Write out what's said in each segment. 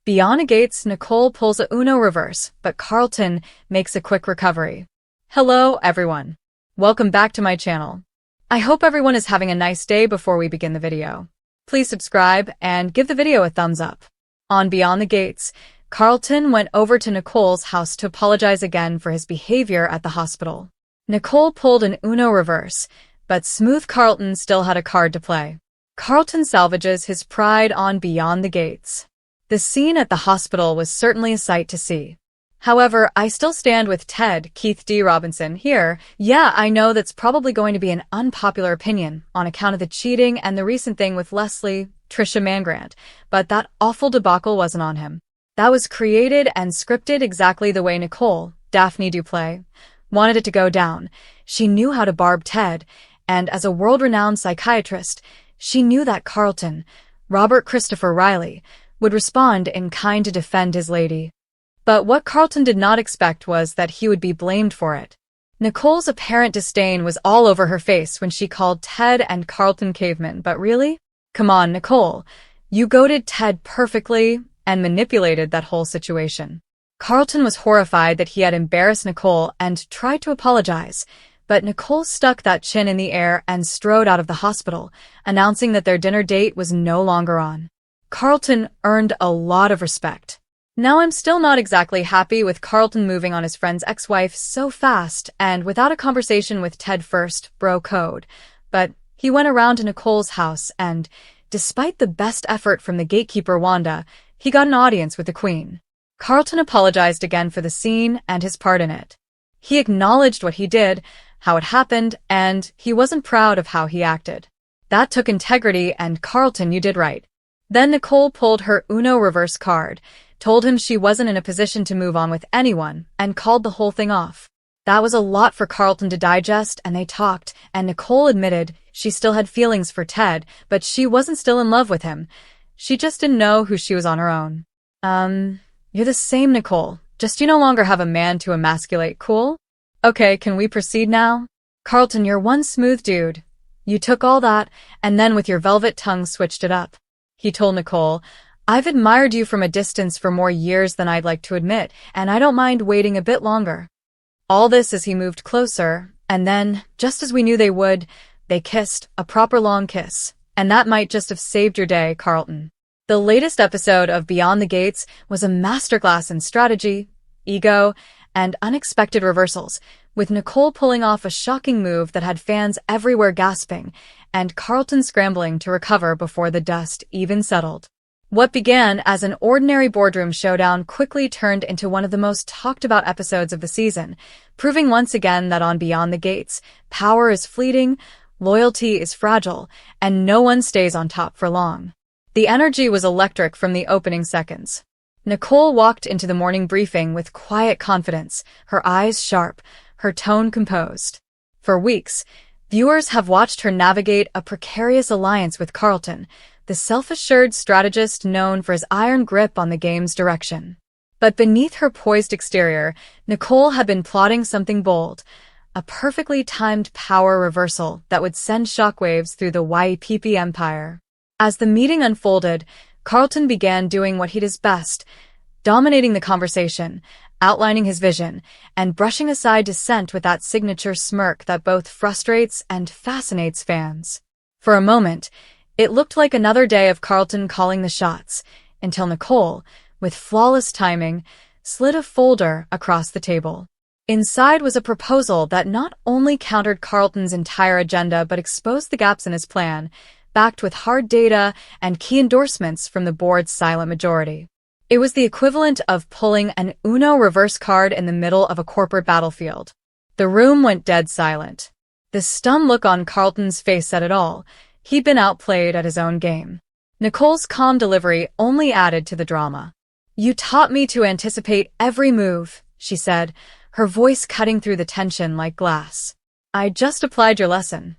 Beyond Gates, Nicole pulls a Uno reverse, but Carlton makes a quick recovery. Hello, everyone. Welcome back to my channel. I hope everyone is having a nice day before we begin the video. Please subscribe and give the video a thumbs up. On Beyond the Gates, Carlton went over to Nicole's house to apologize again for his behavior at the hospital. Nicole pulled an Uno reverse, but smooth Carlton still had a card to play. Carlton salvages his pride on Beyond the Gates. The scene at the hospital was certainly a sight to see. However, I still stand with Ted, Keith D. Robinson here. Yeah, I know that's probably going to be an unpopular opinion on account of the cheating and the recent thing with Leslie, Trisha Mangrant, but that awful debacle wasn't on him. That was created and scripted exactly the way Nicole, Daphne Duplay, wanted it to go down. She knew how to barb Ted, and as a world-renowned psychiatrist, she knew that Carlton, Robert Christopher Riley, would respond in kind to defend his lady. But what Carlton did not expect was that he would be blamed for it. Nicole's apparent disdain was all over her face when she called Ted and Carlton cavemen, but really? Come on, Nicole. You goaded Ted perfectly and manipulated that whole situation. Carlton was horrified that he had embarrassed Nicole and tried to apologize, but Nicole stuck that chin in the air and strode out of the hospital, announcing that their dinner date was no longer on. Carlton earned a lot of respect. Now I'm still not exactly happy with Carlton moving on his friend's ex-wife so fast and without a conversation with Ted first, bro code. But he went around to Nicole's house and, despite the best effort from the gatekeeper Wanda, he got an audience with the Queen. Carlton apologized again for the scene and his part in it. He acknowledged what he did, how it happened, and he wasn't proud of how he acted. That took integrity, and Carlton, you did right. Then Nicole pulled her Uno reverse card, told him she wasn't in a position to move on with anyone, and called the whole thing off. That was a lot for Carlton to digest, and they talked, and Nicole admitted she still had feelings for Ted, but she wasn't still in love with him. She just didn't know who she was on her own. You're the same, Nicole. Just you no longer have a man to emasculate, cool? Okay, can we proceed now? Carlton, you're one smooth dude. You took all that, and then with your velvet tongue switched it up. He told Nicole, I've admired you from a distance for more years than I'd like to admit, and I don't mind waiting a bit longer. All this as he moved closer, and then, just as we knew they would, they kissed, a proper long kiss. And that might just have saved your day, Carlton. The latest episode of Beyond the Gates was a masterclass in strategy, ego, and unexpected reversals, with Nicole pulling off a shocking move that had fans everywhere gasping, and Carlton scrambling to recover before the dust even settled. What began as an ordinary boardroom showdown quickly turned into one of the most talked-about episodes of the season, proving once again that on Beyond the Gates, power is fleeting, loyalty is fragile, and no one stays on top for long. The energy was electric from the opening seconds. Nicole walked into the morning briefing with quiet confidence, her eyes sharp, her tone composed. For weeks, viewers have watched her navigate a precarious alliance with Carlton, the self-assured strategist known for his iron grip on the game's direction. But beneath her poised exterior, Nicole had been plotting something bold, a perfectly timed power reversal that would send shockwaves through the YPP empire. As the meeting unfolded, Carlton began doing what he does best, dominating the conversation, outlining his vision, and brushing aside dissent with that signature smirk that both frustrates and fascinates fans. For a moment, it looked like another day of Carlton calling the shots, until Nicole, with flawless timing, slid a folder across the table. Inside was a proposal that not only countered Carlton's entire agenda but exposed the gaps in his plan, backed with hard data and key endorsements from the board's silent majority. It was the equivalent of pulling an Uno reverse card in the middle of a corporate battlefield. The room went dead silent. The stunned look on Carlton's face said it all. He'd been outplayed at his own game. Nicole's calm delivery only added to the drama. You taught me to anticipate every move, she said, her voice cutting through the tension like glass. I just applied your lesson.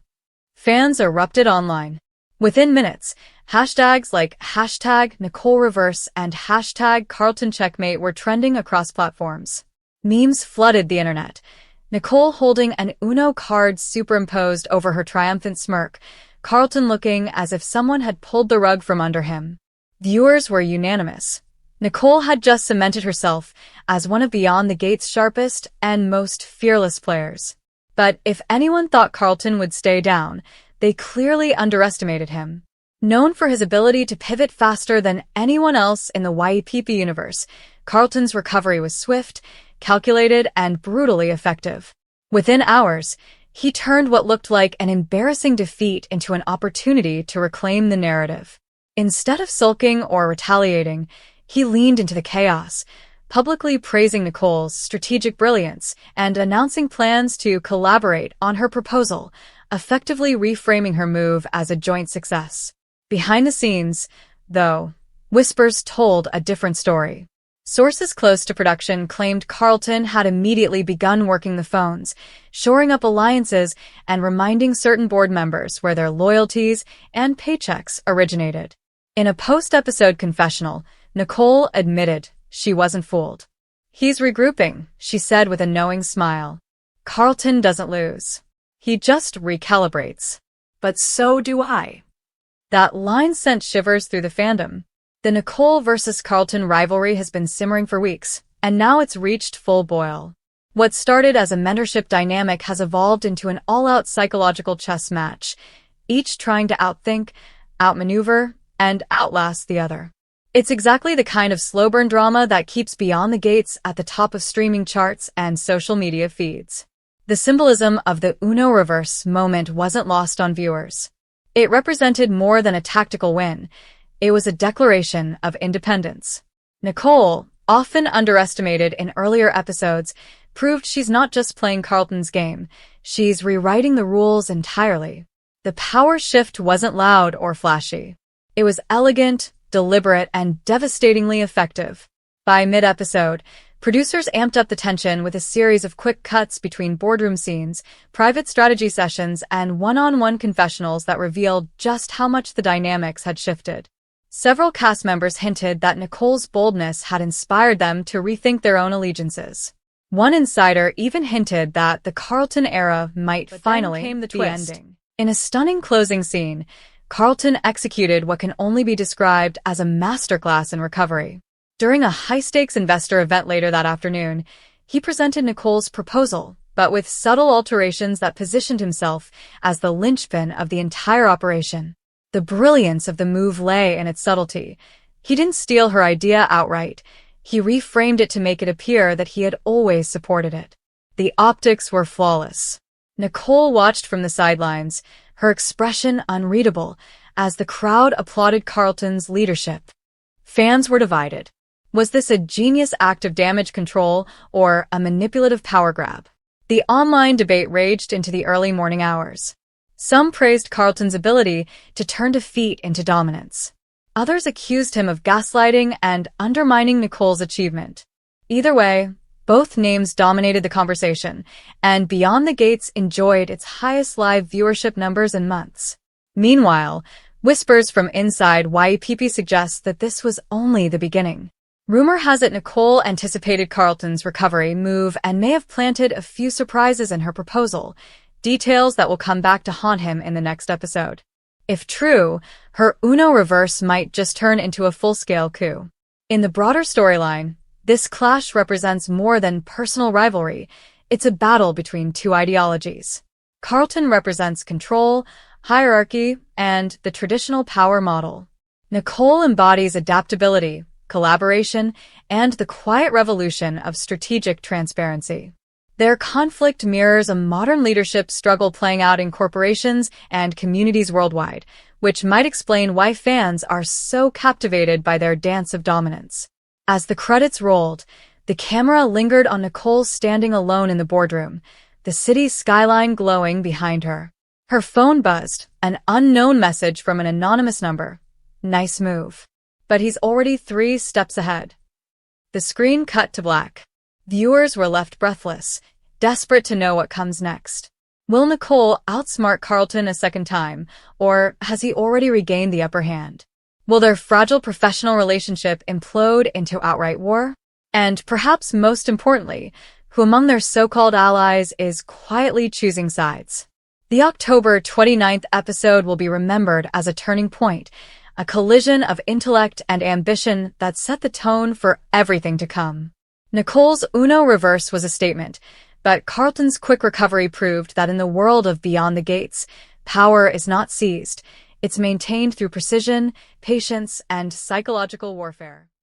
Fans erupted online. Within minutes, hashtags like #NicoleReverse and #CarltonCheckmate were trending across platforms. Memes flooded the internet. Nicole holding an Uno card superimposed over her triumphant smirk, Carlton looking as if someone had pulled the rug from under him. Viewers were unanimous. Nicole had just cemented herself as one of Beyond the Gates' sharpest and most fearless players. But if anyone thought Carlton would stay down, they clearly underestimated him. Known for his ability to pivot faster than anyone else in the YPP universe, Carlton's recovery was swift, calculated, and brutally effective. Within hours, he turned what looked like an embarrassing defeat into an opportunity to reclaim the narrative. Instead of sulking or retaliating, he leaned into the chaos, publicly praising Nicole's strategic brilliance and announcing plans to collaborate on her proposal, effectively reframing her move as a joint success. Behind the scenes, though, whispers told a different story. Sources close to production claimed Carlton had immediately begun working the phones, shoring up alliances and reminding certain board members where their loyalties and paychecks originated. In a post-episode confessional, Nicole admitted she wasn't fooled. "He's regrouping," she said with a knowing smile. "Carlton doesn't lose. He just recalibrates. But so do I." That line sent shivers through the fandom. The Nicole versus Carlton rivalry has been simmering for weeks, and now it's reached full boil. What started as a mentorship dynamic has evolved into an all-out psychological chess match, each trying to outthink, outmaneuver, and outlast the other. It's exactly the kind of slow-burn drama that keeps Beyond the Gates at the top of streaming charts and social media feeds. The symbolism of the Uno reverse moment wasn't lost on viewers. It represented more than a tactical win. It was a declaration of independence. Nicole, often underestimated in earlier episodes, proved she's not just playing Carlton's game, she's rewriting the rules entirely. The power shift wasn't loud or flashy. It was elegant, deliberate, and devastatingly effective. By mid-episode, producers amped up the tension with a series of quick cuts between boardroom scenes, private strategy sessions, and one-on-one confessionals that revealed just how much the dynamics had shifted. Several cast members hinted that Nicole's boldness had inspired them to rethink their own allegiances. One insider even hinted that the Carlton era might finally be ending. In a stunning closing scene, Carlton executed what can only be described as a masterclass in recovery. During a high-stakes investor event later that afternoon, he presented Nicole's proposal, but with subtle alterations that positioned himself as the linchpin of the entire operation. The brilliance of the move lay in its subtlety. He didn't steal her idea outright. He reframed it to make it appear that he had always supported it. The optics were flawless. Nicole watched from the sidelines, her expression unreadable, as the crowd applauded Carlton's leadership. Fans were divided. Was this a genius act of damage control or a manipulative power grab? The online debate raged into the early morning hours. Some praised Carlton's ability to turn defeat into dominance. Others accused him of gaslighting and undermining Nicole's achievement. Either way, both names dominated the conversation, and Beyond the Gates enjoyed its highest live viewership numbers in months. Meanwhile, whispers from inside YPP suggest that this was only the beginning. Rumor has it Nicole anticipated Carlton's recovery move and may have planted a few surprises in her proposal, details that will come back to haunt him in the next episode. If true, her Uno reverse might just turn into a full-scale coup. In the broader storyline, this clash represents more than personal rivalry. It's a battle between two ideologies. Carlton represents control, hierarchy, and the traditional power model. Nicole embodies adaptability, collaboration, and the quiet revolution of strategic transparency. Their conflict mirrors a modern leadership struggle playing out in corporations and communities worldwide, which might explain why fans are so captivated by their dance of dominance. As the credits rolled, the camera lingered on Nicole standing alone in the boardroom, the city's skyline glowing behind her. Her phone buzzed, an unknown message from an anonymous number. "Nice move. But he's already 3 steps ahead." The screen cut to black. Viewers were left breathless, desperate to know what comes next. Will Nicole outsmart Carlton a second time, or has he already regained the upper hand? Will their fragile professional relationship implode into outright war? And perhaps most importantly, who among their so-called allies is quietly choosing sides? The October 29th episode will be remembered as a turning point, a collision of intellect and ambition that set the tone for everything to come. Nicole's Uno reverse was a statement, but Carlton's quick recovery proved that in the world of Beyond the Gates, power is not seized. It's maintained through precision, patience, and psychological warfare.